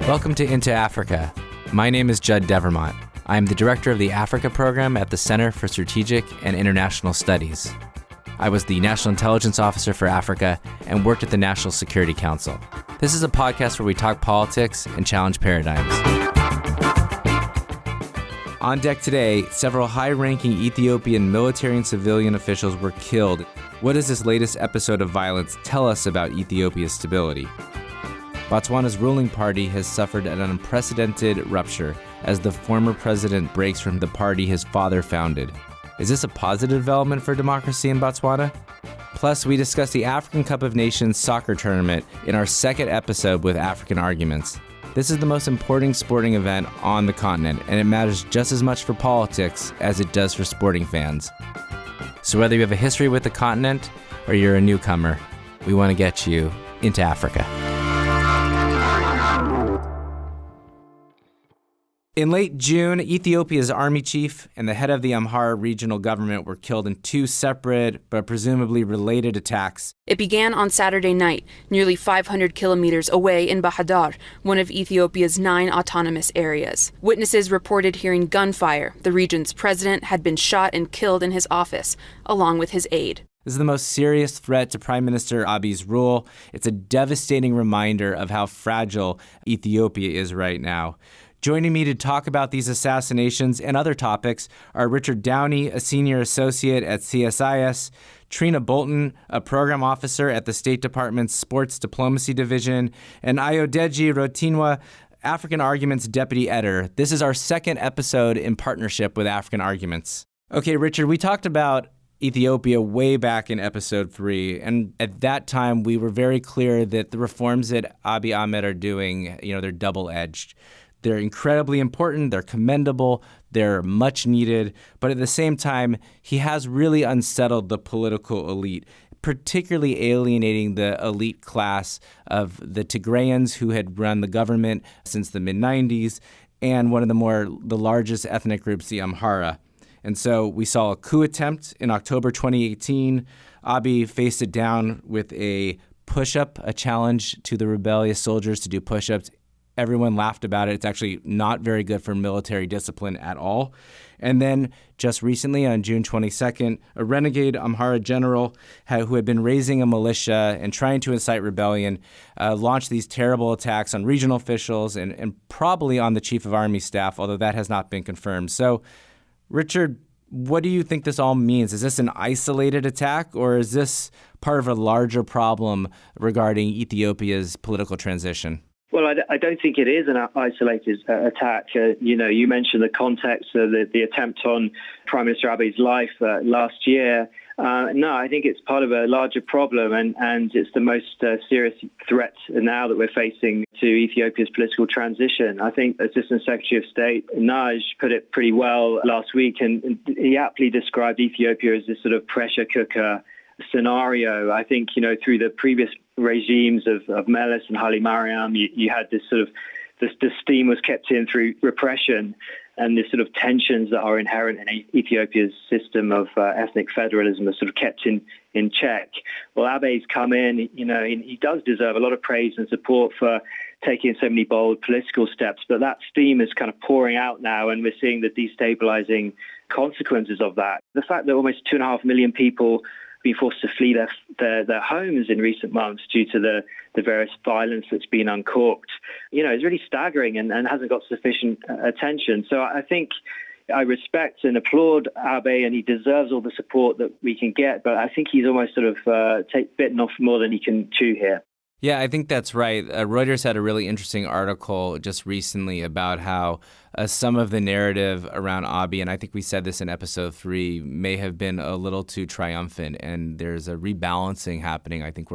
Welcome to Into Africa. My name is Judd Devermont. I am the director of the Africa Program at the Center for Strategic and International Studies. I was the National Intelligence Officer for Africa and worked at the National Security Council. This is a podcast where we talk politics and challenge paradigms. On deck today, several high-ranking Ethiopian military and civilian officials were killed. What does this latest episode of violence tell us about Ethiopia's stability? Botswana's ruling party has suffered an unprecedented rupture as the former president breaks from the party his father founded. Is this a positive development for democracy in Botswana? Plus, we discuss the African Cup of Nations soccer tournament in our second episode with African Arguments. This is the most important sporting event on the continent, and it matters just as much for politics as it does for sporting fans. So whether you have a history with the continent or you're a newcomer, we want to get you into Africa. In late June, Ethiopia's army chief and the head of the Amhara regional government were killed in two separate but presumably related attacks. It began on Saturday night, nearly 500 kilometers away in Bahadar, one of Ethiopia's 9 autonomous areas. Witnesses reported hearing gunfire. The region's president had been shot and killed in his office, along with his aide. This is the most serious threat to Prime Minister Abiy's rule. It's a devastating reminder of how fragile Ethiopia is right now. Joining me to talk about these assassinations and other topics are Richard Downie, a senior associate at CSIS, Trina Bolton, a program officer at the State Department's Sports Diplomacy Division, and Ayodeji Rotinwa, African Arguments deputy editor. This is our second episode in partnership with African Arguments. Okay, Richard, we talked about Ethiopia way back in episode 3, and at that time we were very clear that the reforms that Abiy Ahmed are doing, they're double-edged. They're incredibly important, they're commendable, they're much needed, but at the same time, he has really unsettled the political elite, particularly alienating the elite class of the Tigrayans who had run the government since the mid-90s, and one of the largest ethnic groups, the Amhara. And so we saw a coup attempt in October 2018. Abiy faced it down with a push-up, a challenge to the rebellious soldiers to do push-ups. Everyone laughed about it. It's actually not very good for military discipline at all. And then just recently, on June 22nd, a renegade Amhara general who had been raising a militia and trying to incite rebellion launched these terrible attacks on regional officials and probably on the chief of army staff, although that has not been confirmed. So, Richard, what do you think this all means? Is this an isolated attack, or is this part of a larger problem regarding Ethiopia's political transition? Well, I don't think it is an isolated attack. You mentioned the context of the attempt on Prime Minister Abiy's life last year. No, I think it's part of a larger problem, and it's the most serious threat now that we're facing to Ethiopia's political transition. I think Assistant Secretary of State Naj put it pretty well last week, and he aptly described Ethiopia as this sort of pressure cooker scenario. I think, through the previous regimes of Meles and Haile Mariam, you had this sort of, the steam was kept in through repression and the sort of tensions that are inherent in Ethiopia's system of ethnic federalism are sort of kept in check. Well, Abiy's come in, he does deserve a lot of praise and support for taking so many bold political steps, but that steam is kind of pouring out now, and we're seeing the destabilizing consequences of that. The fact that almost 2.5 million people been forced to flee their homes in recent months due to the various violence that's been uncorked, is really staggering and hasn't got sufficient attention. So I think I respect and applaud Abiy, and he deserves all the support that we can get, but I think he's almost sort of bitten off more than he can chew here. Yeah, I think that's right. Reuters had a really interesting article just recently about how some of the narrative around Abiy, and I think we said this in episode 3, may have been a little too triumphant, and there's a rebalancing happening. I think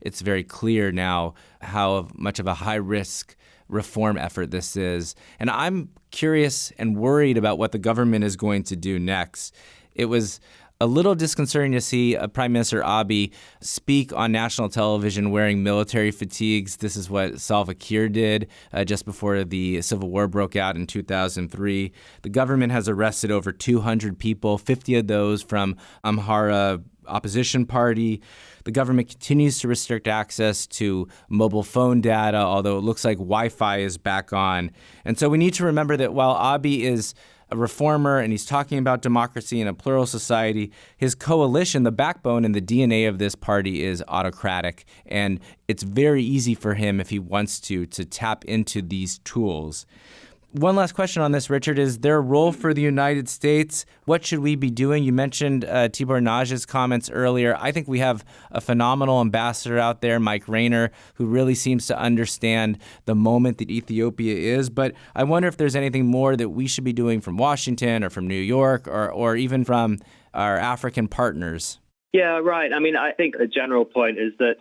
it's very clear now how much of a high-risk reform effort this is. And I'm curious and worried about what the government is going to do next. It was a little disconcerting to see Prime Minister Abiy speak on national television wearing military fatigues. This is what Salva Kiir did just before the civil war broke out in 2003. The government has arrested over 200 people, 50 of those from Amhara opposition party. The government continues to restrict access to mobile phone data, although it looks like Wi-Fi is back on. And so we need to remember that while Abiy is a reformer and he's talking about democracy and a plural society, his coalition, the backbone and the DNA of this party is autocratic. And it's very easy for him, if he wants to tap into these tools. One last question on this, Richard. Is there a role for the United States? What should we be doing? You mentioned Tibor Naj's comments earlier. I think we have a phenomenal ambassador out there, Mike Rayner, who really seems to understand the moment that Ethiopia is. But I wonder if there's anything more that we should be doing from Washington or from New York or even from our African partners. Yeah, right. I mean, I think the general point is that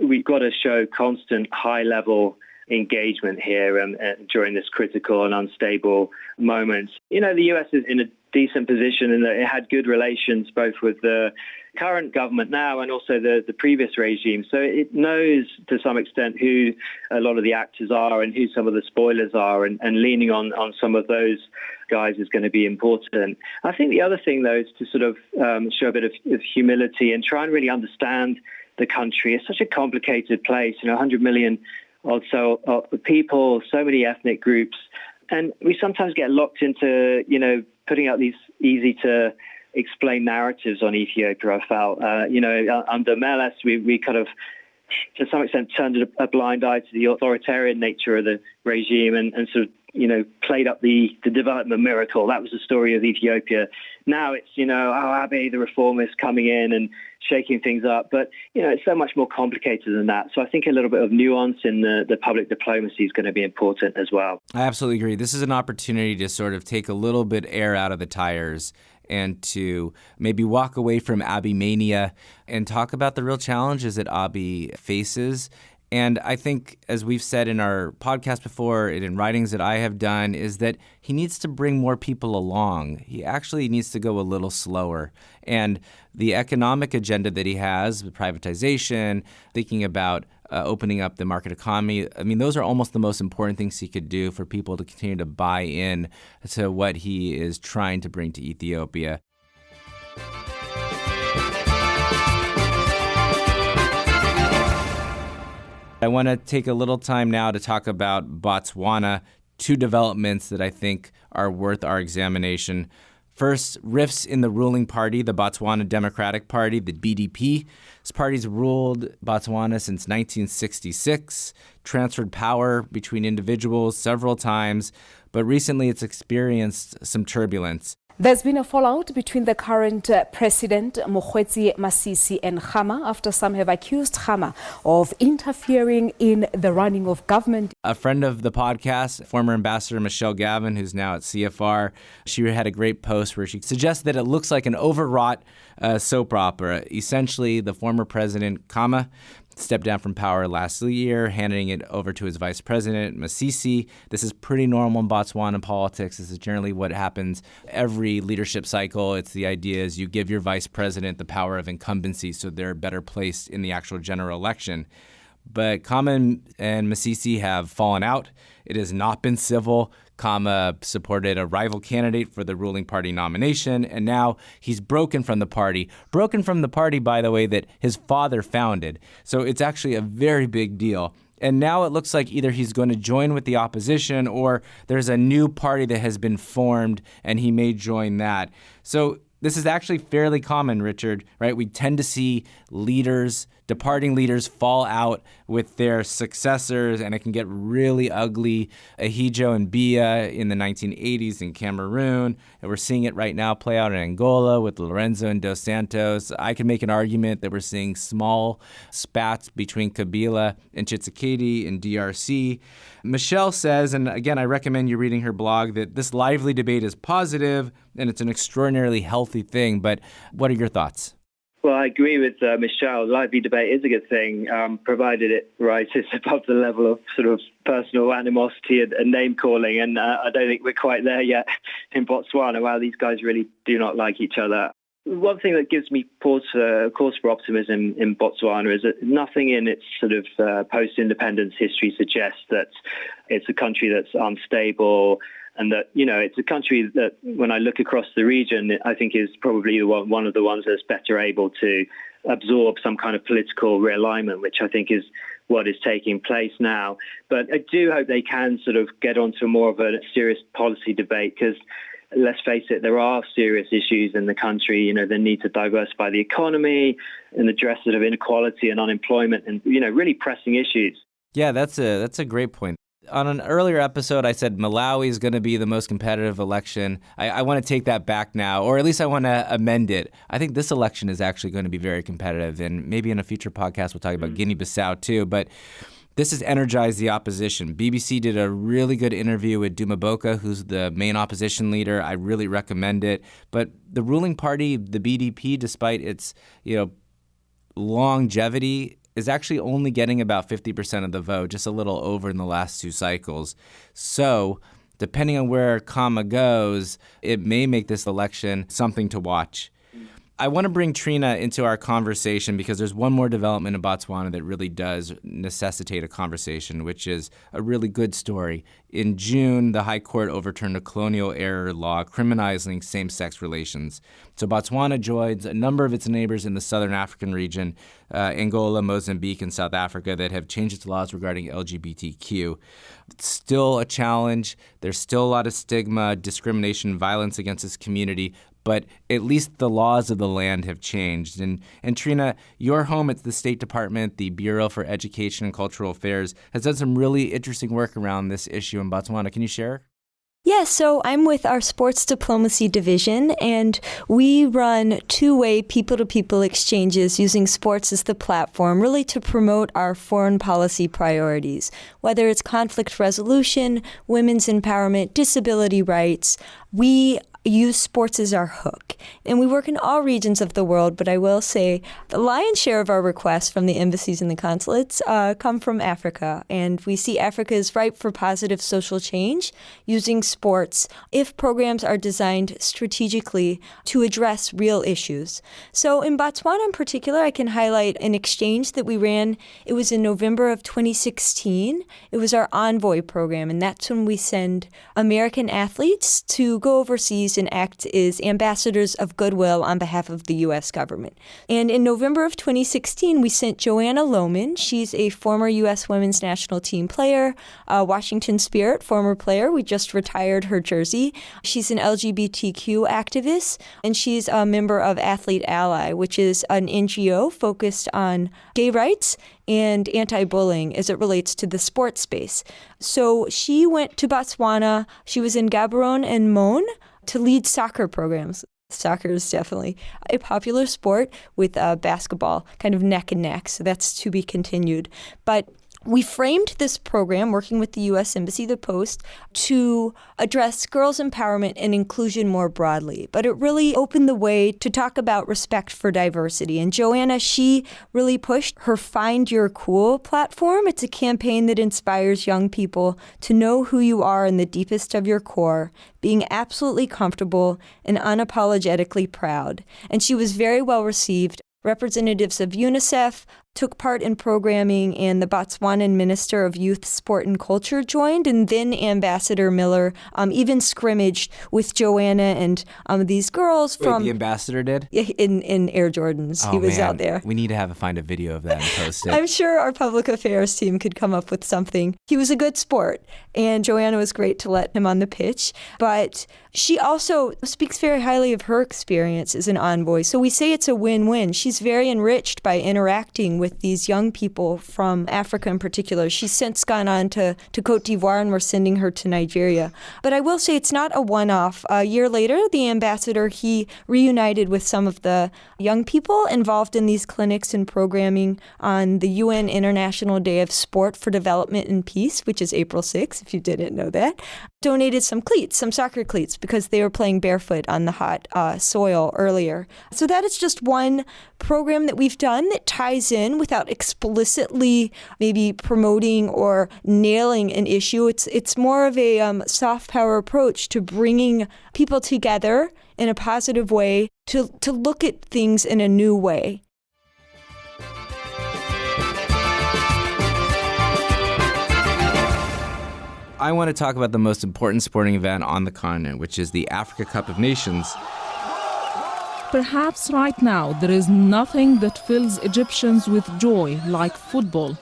we've got to show constant high-level engagement here during this critical and unstable moment. You know, the U.S. is in a decent position in that it had good relations both with the current government now and also the previous regime. So it knows to some extent who a lot of the actors are and who some of the spoilers are, and leaning on some of those guys is going to be important. I think the other thing, though, is to sort of show a bit of humility and try and really understand the country. It's such a complicated place, 100 million also people, so many ethnic groups. And we sometimes get locked into, putting out these easy to explain narratives on Ethiopia, I felt. Under Meles, we kind of, to some extent, turned a blind eye to the authoritarian nature of the regime and sort of, played up the development miracle. That was the story of Ethiopia. Now it's, Abiy, the reformist, coming in and shaking things up. But, it's so much more complicated than that. So I think a little bit of nuance in the public diplomacy is going to be important as well. I absolutely agree. This is an opportunity to sort of take a little bit air out of the tires and to maybe walk away from Abiy mania and talk about the real challenges that Abiy faces. And I think, as we've said in our podcast before and in writings that I have done, is that he needs to bring more people along. He actually needs to go a little slower. And the economic agenda that he has, the privatization, thinking about opening up the market economy, I mean, those are almost the most important things he could do for people to continue to buy in to what he is trying to bring to Ethiopia. I want to take a little time now to talk about Botswana, two developments that I think are worth our examination. First, rifts in the ruling party, the Botswana Democratic Party, the BDP. This party's ruled Botswana since 1966, transferred power between individuals several times, but recently it's experienced some turbulence. There's been a fallout between the current president, Mokgweetsi Masisi, and Khama after some have accused Khama of interfering in the running of government. A friend of the podcast, former Ambassador Michelle Gavin, who's now at CFR, she had a great post where she suggested that it looks like an overwrought soap opera. Essentially, the former president, Khama, stepped down from power last year, handing it over to his vice president, Masisi. This is pretty normal in Botswana politics. This is generally what happens every leadership cycle. It's the idea is you give your vice president the power of incumbency so they're better placed in the actual general election. But Khama and Masisi have fallen out. It has not been civil. Khama supported a rival candidate for the ruling party nomination, and now he's broken from the party. Broken from the party, by the way, that his father founded. So it's actually a very big deal. And now it looks like either he's going to join with the opposition or there's a new party that has been formed and he may join that. So this is actually fairly common, Richard, right? We tend to see leaders, departing leaders, fall out with their successors, and it can get really ugly. Ahijo and Biya in the 1980s in Cameroon, and we're seeing it right now play out in Angola with Lorenzo and Dos Santos. I can make an argument that we're seeing small spats between Kabila and Tshisekedi in DRC. Michelle says, and again, I recommend you reading her blog, that this lively debate is positive and it's an extraordinarily healthy thing. But what are your thoughts? Well, I agree with Michelle. Lively debate is a good thing, provided it rises above the level of sort of personal animosity and name-calling. And I don't think we're quite there yet in Botswana. Wow, these guys really do not like each other. One thing that gives me cause for optimism in Botswana is that nothing in its sort of post-independence history suggests that it's a country that's unstable And that, it's a country that, when I look across the region, I think is probably one of the ones that's better able to absorb some kind of political realignment, which I think is what is taking place now. But I do hope they can sort of get onto more of a serious policy debate, because let's face it, there are serious issues in the country, the need to diversify the economy and address sort of inequality and unemployment and, really pressing issues. Yeah, that's a great point. On an earlier episode, I said Malawi is going to be the most competitive election. I want to take that back now, or at least I want to amend it. I think this election is actually going to be very competitive, and maybe in a future podcast we'll talk about Guinea-Bissau too. But this has energized the opposition. BBC did a really good interview with Duma Boka, who's the main opposition leader. I really recommend it. But the ruling party, the BDP, despite its longevity, is actually only getting about 50% of the vote, just a little over in the last two cycles. So depending on where Kama goes, it may make this election something to watch. I want to bring Trina into our conversation because there's one more development in Botswana that really does necessitate a conversation, which is a really good story. In June, the High Court overturned a colonial-era law criminalizing same-sex relations. So Botswana joins a number of its neighbors in the southern African region, Angola, Mozambique, and South Africa, that have changed its laws regarding LGBTQ. It's still a challenge. There's still a lot of stigma, discrimination, violence against this community, but at least the laws of the land have changed. And Trina, your home at the State Department, the Bureau for Education and Cultural Affairs, has done some really interesting work around this issue in Botswana. Can you share? Yeah, so I'm with our sports diplomacy division, and we run two-way people-to-people exchanges using sports as the platform, really to promote our foreign policy priorities, whether it's conflict resolution, women's empowerment, disability rights. We use sports as our hook. And we work in all regions of the world, but I will say the lion's share of our requests from the embassies and the consulates come from Africa. And we see Africa is ripe for positive social change using sports if programs are designed strategically to address real issues. So in Botswana in particular, I can highlight an exchange that we ran. It was in November of 2016. It was our Envoy program, and that's when we send American athletes to go overseas and act as ambassadors of goodwill on behalf of the U.S. government. And in November of 2016, we sent Joanna Lohman. She's a former U.S. women's national team player, Washington Spirit, former player. We just retired her jersey. She's an LGBTQ activist, and she's a member of Athlete Ally, which is an NGO focused on gay rights and anti-bullying as it relates to the sports space. So she went to Botswana. She was in Gaborone and Mon to lead soccer programs. Soccer is definitely a popular sport with basketball kind of neck and neck, so that's to be continued. But we framed this program, working with the U.S. Embassy, the Post, to address girls' empowerment and inclusion more broadly. But it really opened the way to talk about respect for diversity. And Joanna, she really pushed her Find Your Cool platform. It's a campaign that inspires young people to know who you are in the deepest of your core, being absolutely comfortable and unapologetically proud. And she was very well received. Representatives of UNICEF took part in programming, and the Botswanan Minister of Youth, Sport and Culture joined, and then Ambassador Miller even scrimmaged with Joanna and these girls from... Wait, the ambassador did? In Air Jordans. Oh, he was man. out there. We need to find a video of that and post it. I'm sure our public affairs team could come up with something. He was a good sport, and Joanna was great to let him on the pitch. But she also speaks very highly of her experience as an envoy. So we say it's a win-win. She's very enriched by interacting with these young people from Africa in particular. She's since gone on to Cote d'Ivoire, and we're sending her to Nigeria. But I will say it's not a one-off. A year later, the ambassador, he reunited with some of the young people involved in these clinics and programming on the UN International Day of Sport for Development and Peace, which is April 6th, if you didn't know that. Donated some cleats, some soccer cleats, because they were playing barefoot on the hot soil earlier. So that is just one program that we've done that ties in without explicitly maybe promoting or nailing an issue. It's more of a soft power approach to bringing people together in a positive way to look at things in a new way. I want to talk about the most important sporting event on the continent, which is the Africa Cup of Nations. Perhaps right now there is nothing that fills Egyptians with joy like football.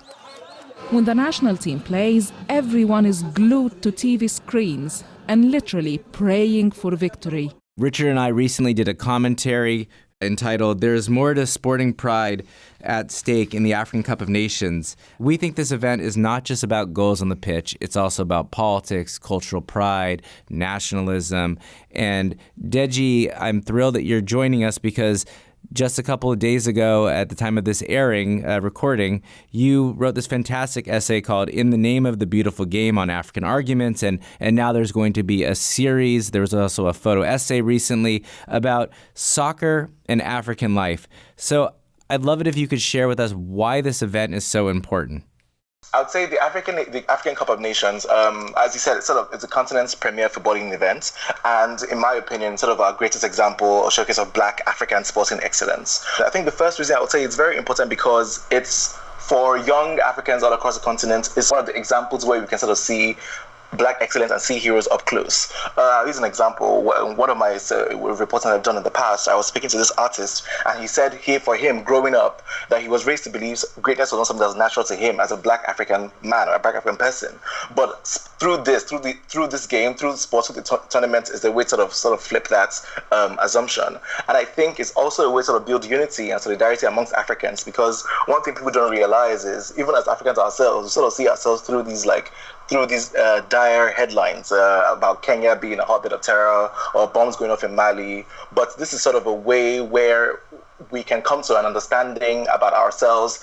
When the national team plays, everyone is glued to TV screens and literally praying for victory. Richard and I recently did a commentary entitled "There's More to Sporting Pride at Stake in the African Cup of Nations." We think this event is not just about goals on the pitch, it's also about politics, cultural pride, nationalism. And Deji, I'm thrilled that you're joining us because just a couple of days ago, at the time of this recording, you wrote this fantastic essay called "In the Name of the Beautiful Game" on African arguments, and now there's going to be a series. There was also a photo essay recently about soccer and African life. So I'd love it if you could share with us why this event is so important. I would say the African Cup of Nations, as you said, it's the continent's premier footballing event, and in my opinion, sort of our greatest example or showcase of Black African sporting excellence. I think the first reason I would say it's very important because it's for young Africans all across the continent. It's one of the examples where we can sort of see Black excellence and see heroes up close. I'll use an example. One of my reporting I've done in the past, I was speaking to this artist, and he said for him, growing up, that he was raised to believe greatness was not something that was natural to him as a Black African man or a Black African person. But through this game, through the sports, through the tournament, is the way to sort of flip that assumption. And I think it's also a way to sort of build unity and solidarity amongst Africans, because one thing people don't realize is, even as Africans ourselves, we sort of see ourselves through these dire headlines about Kenya being a hotbed of terror or bombs going off in Mali. But this is sort of a way where we can come to an understanding about ourselves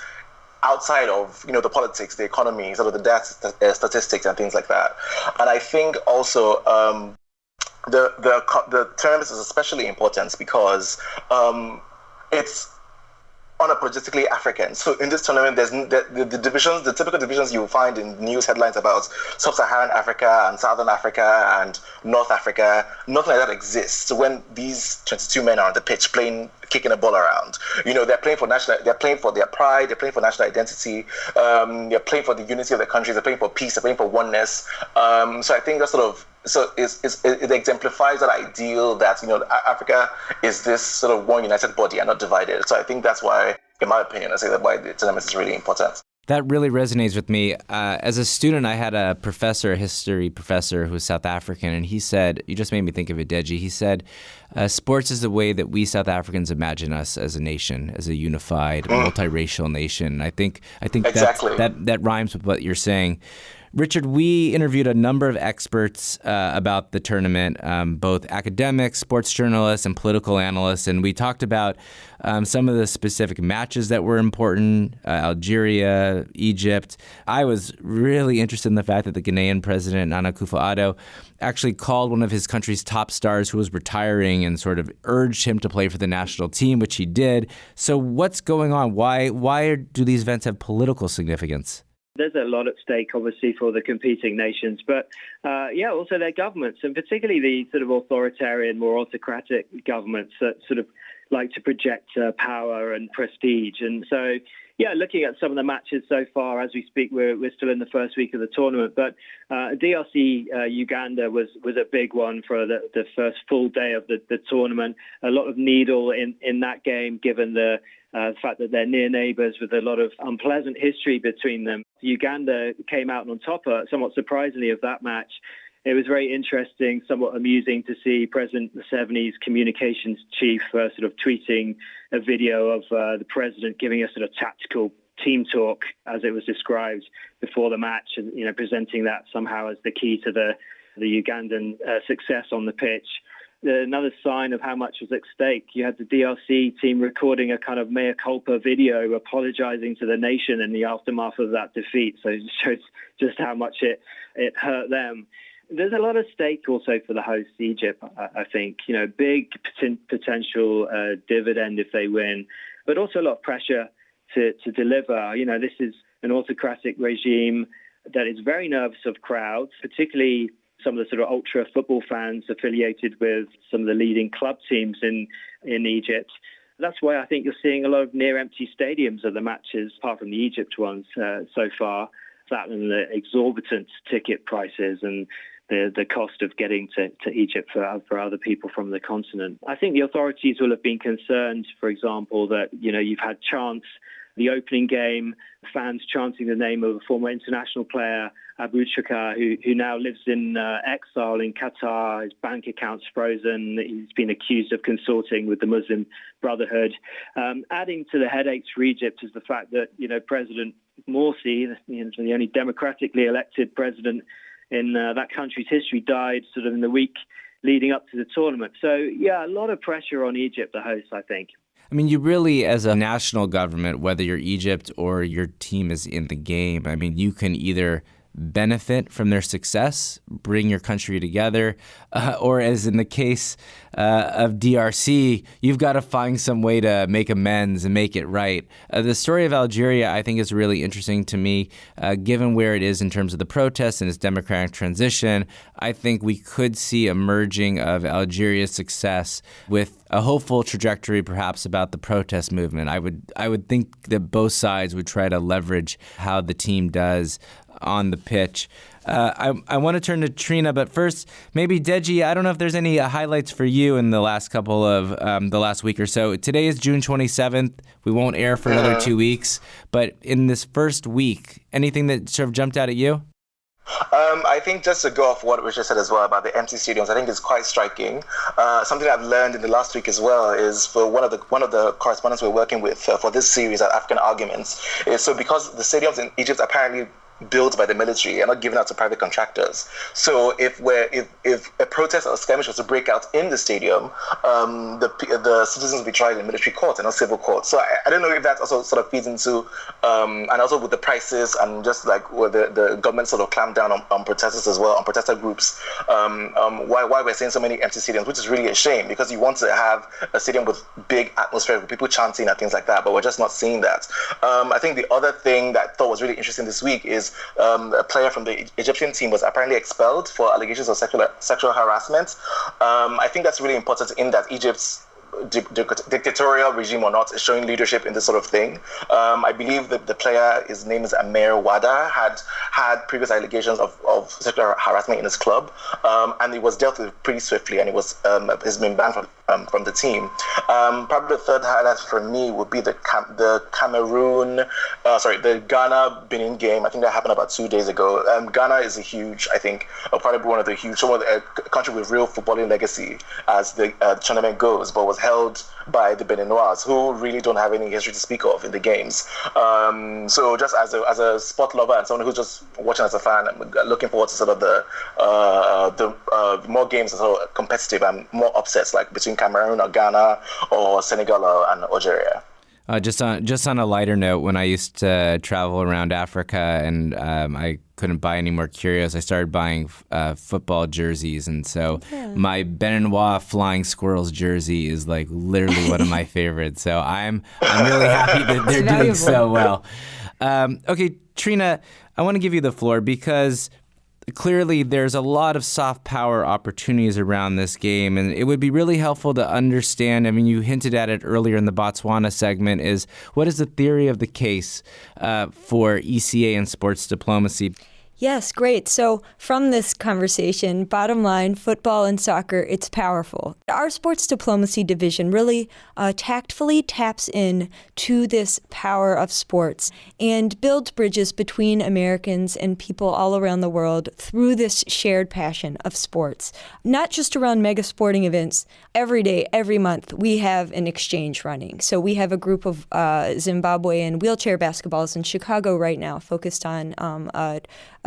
outside of the politics, the economy, sort of the death statistics and things like that. And I think also the tournament is especially important because it's unapologetically African. So in this tournament, there's the typical divisions you will find in news headlines about Sub-Saharan Africa and Southern Africa and North Africa. Nothing like that exists. So when these 22 men are on the pitch kicking a ball around, they're playing for their pride, they're playing for national identity, they're playing for the unity of the country, they're playing for peace, they're playing for oneness. So I think that's it exemplifies that ideal that Africa is this sort of one united body and not divided. So I think that's why, in my opinion, I say that why the tournament is really important. That really resonates with me. As a student, I had a history professor who was South African, and he said, you just made me think of it, Deji. He said, sports is the way that we South Africans imagine us as a nation, as a unified, multiracial nation. I think exactly. that rhymes with what you're saying. Richard, we interviewed a number of experts about the tournament, both academics, sports journalists, and political analysts, and we talked about some of the specific matches that were important, Algeria, Egypt. I was really interested in the fact that the Ghanaian president, Nana Akufo-Addo, actually called one of his country's top stars who was retiring and sort of urged him to play for the national team, which he did. So what's going on? Why do these events have political significance? There's a lot at stake, obviously, for the competing nations, but also their governments, and particularly the sort of authoritarian, more autocratic governments that sort of like to project power and prestige. And so, looking at some of the matches so far, as we speak, we're still in the first week of the tournament, but DRC Uganda was a big one for the first full day of the tournament. A lot of needle in that game, given the fact that they're near neighbours with a lot of unpleasant history between them. Uganda came out on top, somewhat surprisingly, of that match. It was very interesting, somewhat amusing to see President Museveni's communications chief sort of tweeting a video of the president giving a sort of tactical team talk, as it was described before the match, and presenting that somehow as the key to the Ugandan success on the pitch. Another sign of how much was at stake, you had the DRC team recording a kind of mea culpa video apologizing to the nation in the aftermath of that defeat. So it shows just how much it hurt them. There's a lot of stake also for the hosts, Egypt, I think. Big potential dividend if they win, but also a lot of pressure to deliver. This is an autocratic regime that is very nervous of crowds, particularly some of the sort of ultra football fans affiliated with some of the leading club teams in Egypt. That's why I think you're seeing a lot of near empty stadiums of the matches, apart from the Egypt ones so far. that and the exorbitant ticket prices and the cost of getting to Egypt for other people from the continent. I think the authorities will have been concerned, for example, that, you've had chants, the opening game, fans chanting the name of a former international player, Abu Chaka, who now lives in exile in Qatar. His bank account's frozen. He's been accused of consorting with the Muslim Brotherhood. Adding to the headaches for Egypt is the fact that, President Morsi, the only democratically elected president in that country's history, died sort of in the week leading up to the tournament. So, a lot of pressure on Egypt, the host, I think. I mean, you really, as a national government, whether you're Egypt or your team is in the game, I mean, you can either benefit from their success, bring your country together, or as in the case of DRC, you've got to find some way to make amends and make it right. The story of Algeria, I think, is really interesting to me, given where it is in terms of the protests and its democratic transition. I think we could see a merging of Algeria's success with a hopeful trajectory, perhaps, about the protest movement. I would think that both sides would try to leverage how the team does on the pitch. I want to turn to Trina, but first, maybe Deji, I don't know if there's any highlights for you in the last couple of the last week or so. Today is June 27th. We won't air for another 2 weeks, but in this first week, anything that sort of jumped out at you? I think just to go off what Richard said as well about the empty stadiums, I think it's quite striking. Something I've learned in the last week as well is for one of the correspondents we're working with for this series at African Arguments is so because the stadiums in Egypt apparently built by the military and not given out to private contractors. So if a protest or skirmish was to break out in the stadium, the citizens will be tried in military court and not civil court. So I don't know if that also sort of feeds into, and also with the prices and just like where the government sort of clamped down on protesters as well, on protester groups, why we're seeing so many empty stadiums, which is really a shame because you want to have a stadium with big atmosphere, with people chanting and things like that, but we're just not seeing that. I think the other thing that I thought was really interesting this week is a player from the Egyptian team was apparently expelled for allegations of sexual harassment. I think that's really important in that Egypt's dictatorial regime or not is showing leadership in this sort of thing. I believe that the player, his name is Amir Wada, had previous allegations of sexual harassment in his club, and it was dealt with pretty swiftly, and he's been banned from the team. Probably the third highlight for me would be the Ghana-Benin game. I think that happened about 2 days ago. Ghana is probably one of the huge, a country with real footballing legacy as the tournament goes, but was held by the Beninois, who really don't have any history to speak of in the games. So just as a sport lover and someone who's just watching as a fan, I'm looking forward to sort of the more games that are sort of competitive and more upsets, like between Cameroon or Ghana or Senegal and Algeria. Just on a lighter note, when I used to travel around Africa and I couldn't buy any more curios, I started buying football jerseys, and so my Beninois Flying Squirrels jersey is like literally one of my favorites. So I'm really happy that they're doing so well. Okay, Trina, I want to give you the floor because clearly there's a lot of soft power opportunities around this game, and it would be really helpful to understand, I mean, you hinted at it earlier in the Botswana segment, is what is the theory of the case for ECA and sports diplomacy? Yes, great. So from this conversation, bottom line, football and soccer, it's powerful. Our sports diplomacy division really tactfully taps in to this power of sports and builds bridges between Americans and people all around the world through this shared passion of sports. Not just around mega sporting events. Every day, every month, we have an exchange running. So we have a group of Zimbabwean wheelchair basketballs in Chicago right now focused on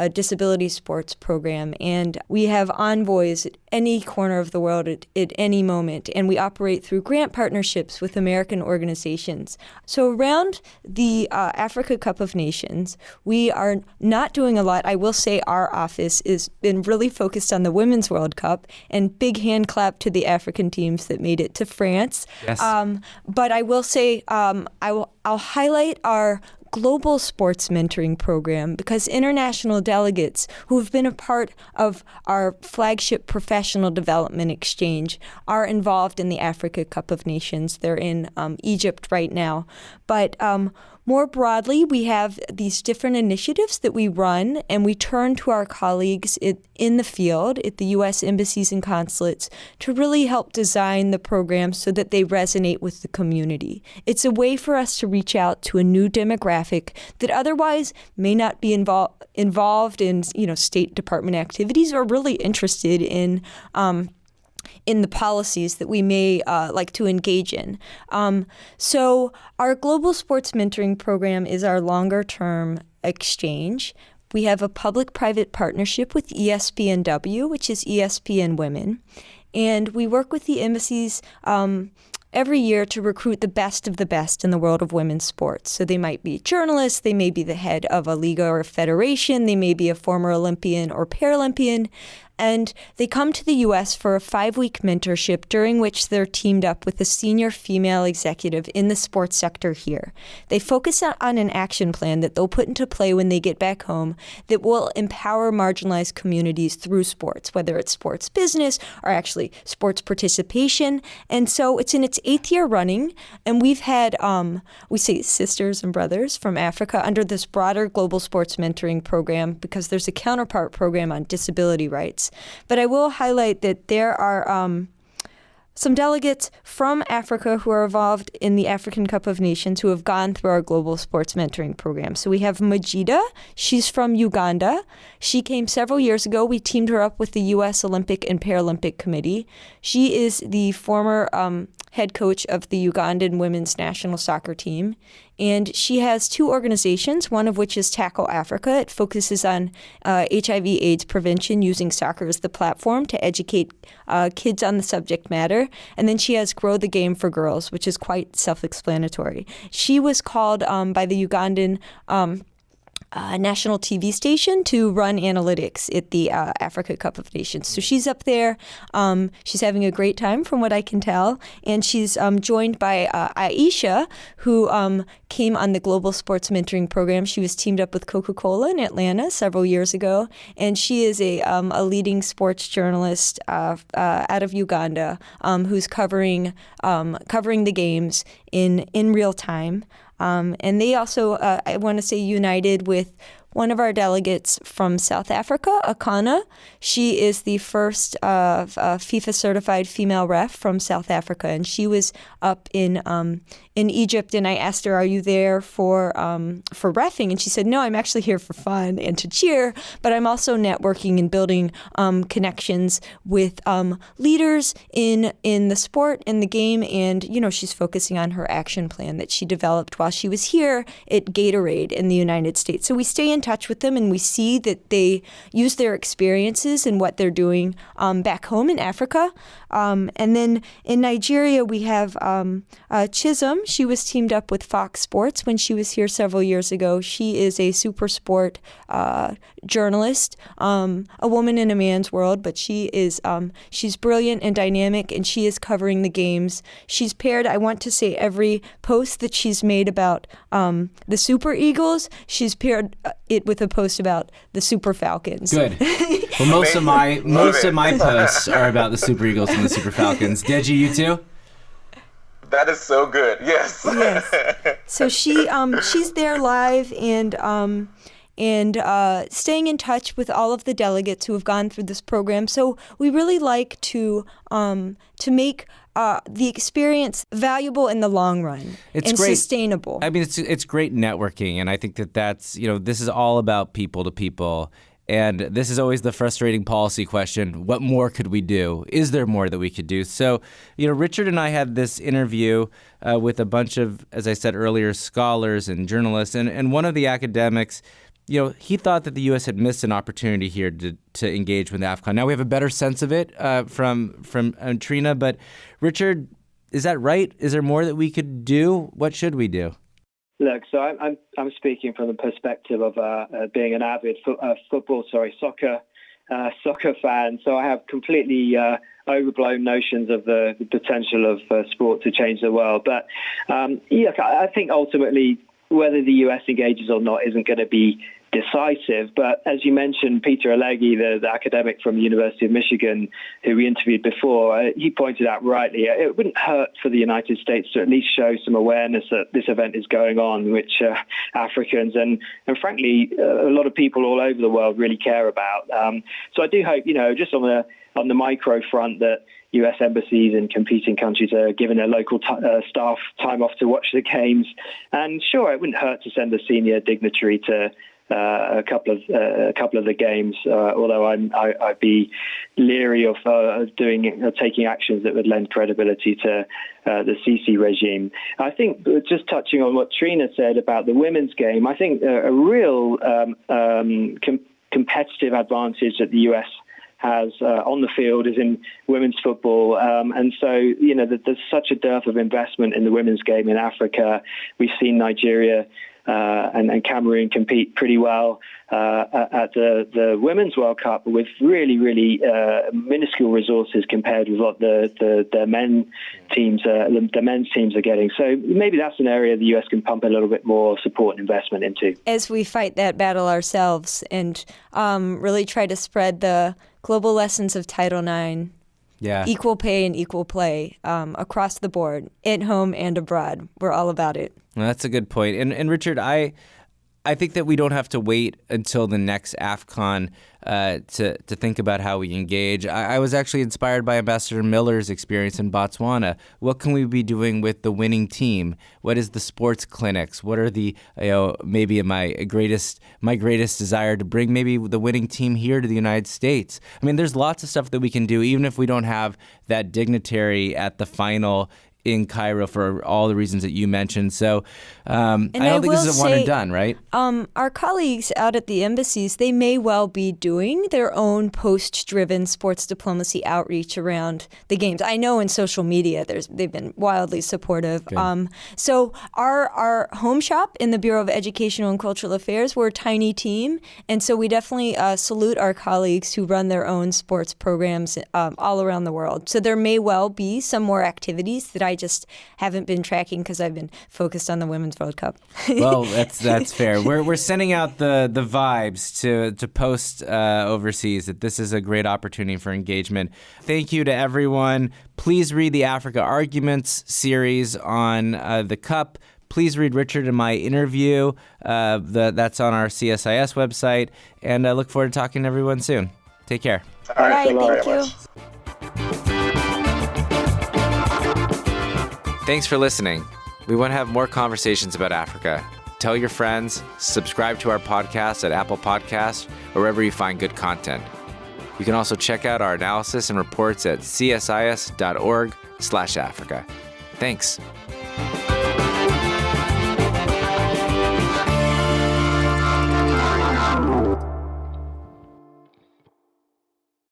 a disability sports program, and we have envoys at any corner of the world at any moment, and we operate through grant partnerships with American organizations. So around the Africa Cup of Nations, we are not doing a lot. I will say our office has been really focused on the Women's World Cup, and big hand clap to the African teams that made it to France. Yes. But I will say I'll highlight our global sports mentoring program because international delegates who have been a part of our flagship professional development exchange are involved in the Africa Cup of Nations. They're in Egypt right now. But More broadly, we have these different initiatives that we run, and we turn to our colleagues in the field at the U.S. embassies and consulates to really help design the programs so that they resonate with the community. It's a way for us to reach out to a new demographic that otherwise may not be involved in, State Department activities or really interested in the policies that we may like to engage in. So our Global Sports Mentoring Program is our longer-term exchange. We have a public-private partnership with ESPNW, which is ESPN Women, and we work with the embassies every year to recruit the best of the best in the world of women's sports. So they might be journalists, they may be the head of a league or a federation, they may be a former Olympian or Paralympian, and they come to the U.S. for a 5-week mentorship during which they're teamed up with a senior female executive in the sports sector here. They focus on an action plan that they'll put into play when they get back home that will empower marginalized communities through sports, whether it's sports business or actually sports participation. And so it's in its 8th year running, and we've had, we say sisters and brothers from Africa under this broader Global Sports Mentoring Program because there's a counterpart program on disability rights. But I will highlight that there are some delegates from Africa who are involved in the African Cup of Nations who have gone through our Global Sports Mentoring Program. So we have Majida. She's from Uganda. She came several years ago. We teamed her up with the U.S. Olympic and Paralympic Committee. She is the former head coach of the Ugandan women's national soccer team. And she has 2 organizations, one of which is Tackle Africa. It focuses on HIV/AIDS prevention using soccer as the platform to educate kids on the subject matter. And then she has Grow the Game for Girls, which is quite self-explanatory. She was called by the Ugandan national TV station to run analytics at the Africa Cup of Nations. So she's up there. She's having a great time from what I can tell. And she's joined by Aisha, who came on the Global Sports Mentoring Program. She was teamed up with Coca-Cola in Atlanta several years ago. And she is a leading sports journalist out of Uganda who's covering the games in real time. And they also, I want to say, united with one of our delegates from South Africa, Akana. She is the first FIFA-certified female ref from South Africa, and she was up in Egypt. And I asked her, "Are you there for reffing?" And she said, "No, I'm actually here for fun and to cheer, but I'm also networking and building connections with leaders in the sport and the game." And she's focusing on her action plan that she developed while she was here at Gatorade in the United States. So we stay in touch with them, and we see that they use their experiences and what they're doing back home in Africa. And then in Nigeria, we have Chisholm. She was teamed up with Fox Sports when she was here several years ago. She is a super sport journalist, a woman in a man's world, but she's brilliant and dynamic, and she is covering the games. She's paired, I want to say, every post that she's made about the Super Eagles, she's paired it with a post about the Super Falcons. Good. Well, most of my posts are about the Super Eagles and the Super Falcons. Deji, you too? That is so good. Yes. Yes. So she's there live and staying in touch with all of the delegates who have gone through this program. So we really like to make the experience valuable in the long run and great. Sustainable. I mean, it's great networking, and I think that's this is all about people to people. And this is always the frustrating policy question. What more could we do? Is there more that we could do? So, Richard and I had this interview with a bunch of, as I said earlier, scholars and journalists. And one of the academics, he thought that the U.S. had missed an opportunity here to engage with AFCON. Now we have a better sense of it from Trina. But, Richard, is that right? Is there more that we could do? What should we do? Look, so I'm speaking from the perspective of being an avid soccer fan. So I have completely overblown notions of the potential of sport to change the world. But I think ultimately whether the US engages or not isn't going to be decisive. But as you mentioned, Peter Alegi, the academic from the University of Michigan, who we interviewed before, he pointed out rightly, it wouldn't hurt for the United States to at least show some awareness that this event is going on, which Africans and frankly, a lot of people all over the world really care about. So I do hope, just on the micro front, that US embassies in competing countries are giving their local staff time off to watch the games. And sure, it wouldn't hurt to send a senior dignitary to a couple of the games, although I'd be leery of taking actions that would lend credibility to the Sisi regime. I think, just touching on what Trina said about the women's game, I think a real competitive advantage that the US has on the field is in women's football. And so, there's such a dearth of investment in the women's game in Africa. We've seen Nigeria and Cameroon compete pretty well at the Women's World Cup with really, really minuscule resources compared with what the men's teams are getting. So maybe that's an area the US can pump a little bit more support and investment into. As we fight that battle ourselves and really try to spread the global lessons of Title IX, equal pay and equal play across the board, at home and abroad. We're all about it. Well, that's a good point. And Richard, I think that we don't have to wait until the next AFCON to think about how we engage. I was actually inspired by Ambassador Miller's experience in Botswana. What can we be doing with the winning team? What is the sports clinics? What are the maybe my greatest desire to bring maybe the winning team here to the United States? I mean, there's lots of stuff that we can do, even if we don't have that dignitary at the final in Cairo for all the reasons that you mentioned. So I don't think this is a one and done, right? Our colleagues out at the embassies, they may well be doing their own post-driven sports diplomacy outreach around the games. I know in social media they've been wildly supportive. So our home shop in the Bureau of Educational and Cultural Affairs, we're a tiny team. And so we definitely salute our colleagues who run their own sports programs all around the world. So there may well be some more activities that I just haven't been tracking because I've been focused on the Women's World Cup. Well, that's fair. We're sending out the vibes to post overseas that this is a great opportunity for engagement. Thank you to everyone. Please read the Africa Arguments series on the Cup. Please read Richard and my interview. That's on our CSIS website. And I look forward to talking to everyone soon. Take care. All right, thank you. Thanks for listening. We want to have more conversations about Africa. Tell your friends, subscribe to our podcast at Apple Podcasts or wherever you find good content. You can also check out our analysis and reports at csis.org/Africa. Thanks.